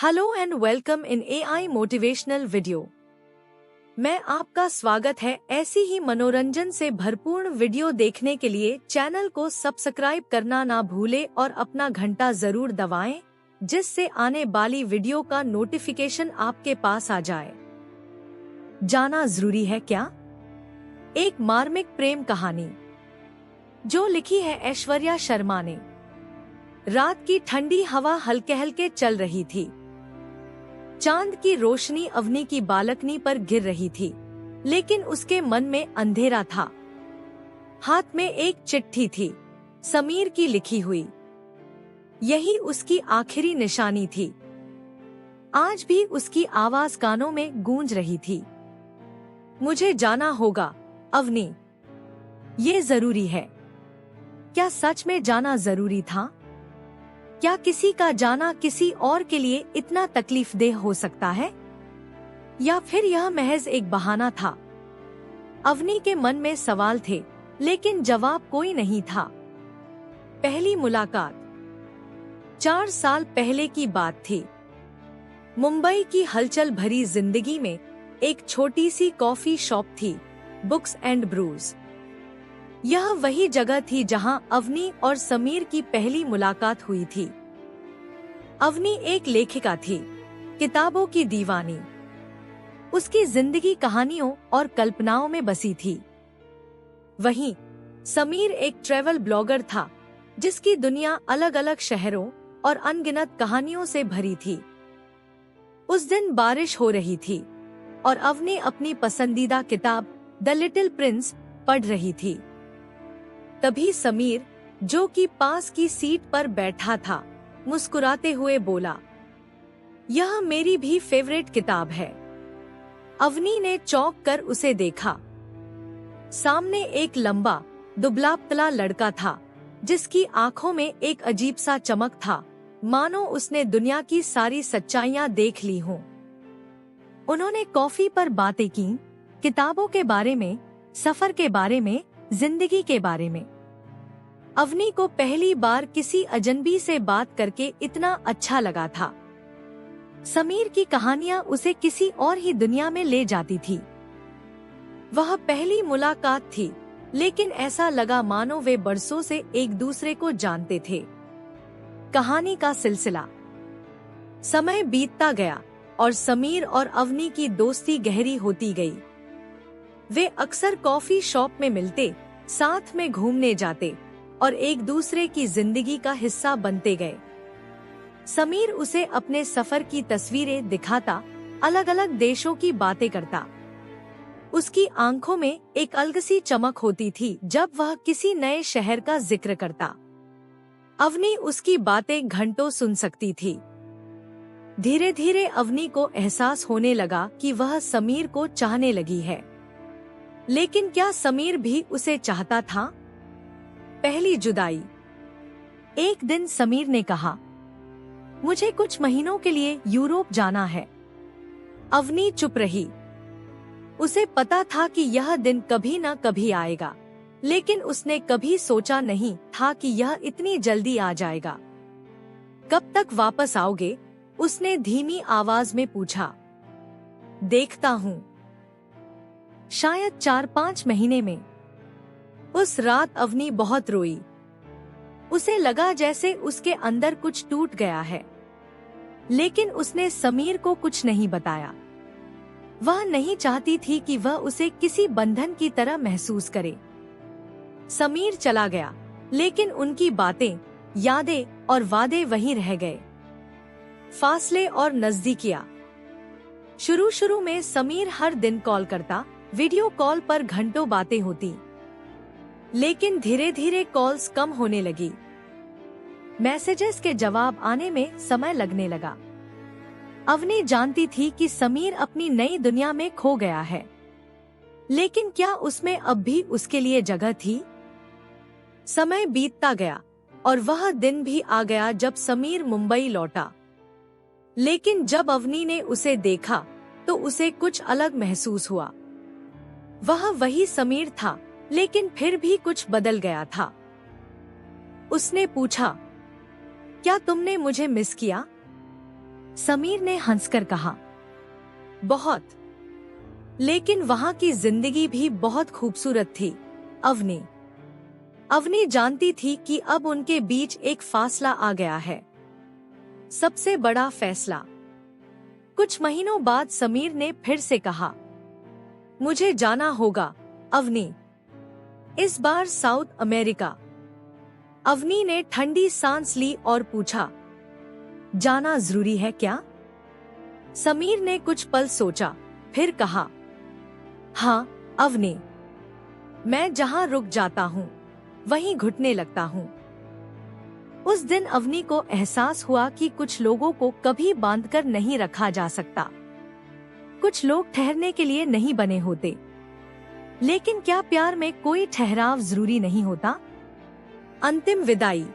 Hello and welcome in AI motivational video. मैं आपका स्वागत है ऐसी ही मनोरंजन से भरपूर वीडियो देखने के लिए चैनल को सब्सक्राइब करना ना भूले और अपना घंटा जरूर दबाएं, जिससे आने वाली वीडियो का नोटिफिकेशन आपके पास आ जाए। जाना जरूरी है क्या? एक मार्मिक प्रेम कहानी जो लिखी है ऐश्वर्या शर्मा ने। रात की ठंडी हवा हल्के हल्के चल रही थी। चांद की रोशनी अवनी की बालकनी पर गिर रही थी, लेकिन उसके मन में अंधेरा था। हाथ में एक चिट्ठी थी, समीर की लिखी हुई। यही उसकी आखिरी निशानी थी। आज भी उसकी आवाज कानों में गूंज रही थी। मुझे जाना होगा, अवनी। ये जरूरी है। क्या सच में जाना जरूरी था? क्या किसी का जाना किसी और के लिए इतना तकलीफदेह हो सकता है? या फिर यह महज एक बहाना था? अवनी के मन में सवाल थे, लेकिन जवाब कोई नहीं था। पहली मुलाकात 4 साल पहले की बात थी। मुंबई की हलचल भरी जिंदगी में एक छोटी सी कॉफी शॉप थी, बुक्स एंड ब्रूज। यह वही जगह थी जहां अवनी और समीर की पहली मुलाकात हुई थी। अवनी एक लेखिका थी, किताबों की दीवानी। उसकी जिंदगी कहानियों और कल्पनाओं में बसी थी। वहीं समीर एक ट्रैवल ब्लॉगर था, जिसकी दुनिया अलग अलग शहरों और अनगिनत कहानियों से भरी थी। उस दिन बारिश हो रही थी और अवनी अपनी पसंदीदा किताब द लिटिल प्रिंस पढ़ रही थी। तभी समीर, जो कि पास की सीट पर बैठा था, मुस्कुराते हुए बोला, यह मेरी भी फेवरेट किताब है। अवनी ने चौंक कर उसे देखा। सामने एक लंबा दुबला पतला लड़का था, जिसकी आंखों में एक अजीब सा चमक था, मानो उसने दुनिया की सारी सच्चाइयां देख ली हों। उन्होंने कॉफी पर बातें की, किताबों के बारे में, सफर के बारे में, जिंदगी के बारे में। अवनी को पहली बार किसी अजनबी से बात करके इतना अच्छा लगा था। समीर की कहानियां उसे किसी और ही दुनिया में ले जाती थी। वह पहली मुलाकात थी, लेकिन ऐसा लगा मानो वे बरसों से एक दूसरे को जानते थे। कहानी का सिलसिला। समय बीतता गया और समीर और अवनी की दोस्ती गहरी होती गई। वे अक्सर कॉफी शॉप में मिलते, साथ में घूमने जाते और एक दूसरे की जिंदगी का हिस्सा बनते गए। समीर उसे अपने सफर की तस्वीरें दिखाता, अलग अलग देशों की बातें करता। उसकी आंखों में एक अलग सी चमक होती थी जब वह किसी नए शहर का जिक्र करता। अवनी उसकी बातें घंटों सुन सकती थी। धीरे धीरे अवनी को एहसास होने लगा कि वह समीर को चाहने लगी है। लेकिन क्या समीर भी उसे चाहता था? पहली जुदाई। एक दिन समीर ने कहा, मुझे कुछ महीनों के लिए यूरोप जाना है। अवनी चुप रही। उसे पता था कि यह दिन कभी न कभी आएगा, लेकिन उसने कभी सोचा नहीं था कि यह इतनी जल्दी आ जाएगा। कब तक वापस आओगे? उसने धीमी आवाज में पूछा। देखता हूँ। शायद 4-5 महीने में। उस रात अवनी बहुत रोई। उसे लगा जैसे उसके अंदर कुछ टूट गया है, लेकिन उसने समीर को कुछ नहीं बताया। वह नहीं चाहती थी कि वह उसे किसी बंधन की तरह महसूस करे। समीर चला गया, लेकिन उनकी बातें, यादें और वादे वहीं रह गए। फासले और नजदीकियां। शुरू में समीर हर दिन कॉल करता, वीडियो कॉल पर घंटों बातें होती। लेकिन धीरे धीरे कॉल्स कम होने लगी। मैसेजेस के जवाब आने में समय लगने लगा। अवनी जानती थी कि समीर अपनी नई दुनिया में खो गया है, लेकिन क्या उसमें अब भी उसके लिए जगह थी? समय बीतता गया और वह दिन भी आ गया जब समीर मुंबई लौटा। लेकिन जब अवनी ने उसे देखा तो उसे कुछ अलग महसूस हुआ। वह वही समीर था, लेकिन फिर भी कुछ बदल गया था। उसने पूछा, क्या तुमने मुझे मिस किया? समीर ने हंसकर कहा, बहुत। लेकिन वहाँ की जिंदगी भी बहुत खूबसूरत थी। अवनी जानती थी कि अब उनके बीच एक फासला आ गया है, सबसे बड़ा फैसला। कुछ महीनों बाद समीर ने फिर से कहा, मुझे जाना होगा अवनी, इस बार साउथ अमेरिका। अवनी ने ठंडी सांस ली और पूछा, जाना जरूरी है क्या? समीर ने कुछ पल सोचा, फिर कहा, हाँ अवनी, मैं जहाँ रुक जाता हूँ वहीं घुटने लगता हूँ। उस दिन अवनी को एहसास हुआ कि कुछ लोगों को कभी बांधकर नहीं रखा जा सकता। कुछ लोग ठहरने के लिए नहीं बने होते, लेकिन क्या प्यार में कोई ठहराव जरूरी नहीं होता? अंतिम विदाई।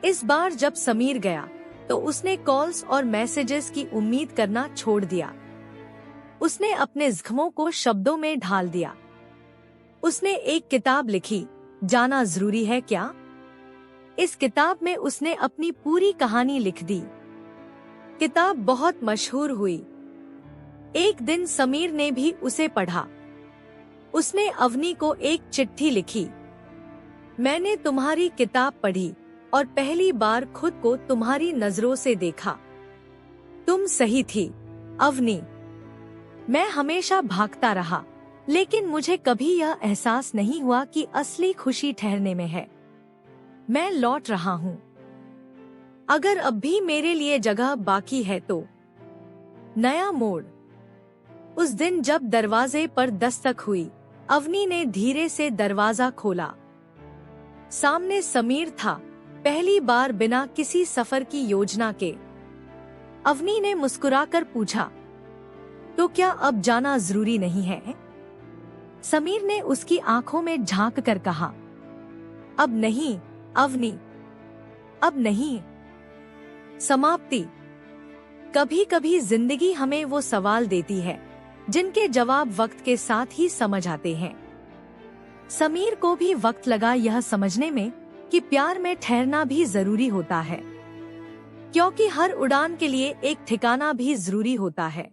इस बार जब समीर गया तो उसने कॉल्स और मैसेजेस की उम्मीद करना छोड़ दिया। उसने अपने जख्मों को शब्दों में ढाल दिया। उसने एक किताब लिखी, जाना जरूरी है क्या? इस किताब में उसने अपनी पूरी कहानी लिख दी। किताब बहुत मशहूर हुई। एक दिन समीर ने भी उसे पढ़ा। उसने अवनी को एक चिट्ठी लिखी, मैंने तुम्हारी किताब पढ़ी और पहली बार खुद को तुम्हारी नजरों से देखा। तुम सही थी अवनी। मैं हमेशा भागता रहा, लेकिन मुझे कभी यह एहसास नहीं हुआ कि असली खुशी ठहरने में है। मैं लौट रहा हूँ। अगर अब भी मेरे लिए जगह बाकी है तो। नया मोड़। उस दिन जब दरवाजे पर दस्तक हुई, अवनी ने धीरे से दरवाजा खोला। सामने समीर था, पहली बार बिना किसी सफर की योजना के। अवनी ने मुस्कुराकर पूछा, तो क्या अब जाना जरूरी नहीं है? समीर ने उसकी आंखों में झांक कर कहा, अब नहीं अवनी, अब नहीं। समाप्ति। कभी कभी जिंदगी हमें वो सवाल देती है जिनके जवाब वक्त के साथ ही समझ आते हैं। समीर को भी वक्त लगा यह समझने में कि प्यार में ठहरना भी जरूरी होता है, क्योंकि हर उड़ान के लिए एक ठिकाना भी जरूरी होता है।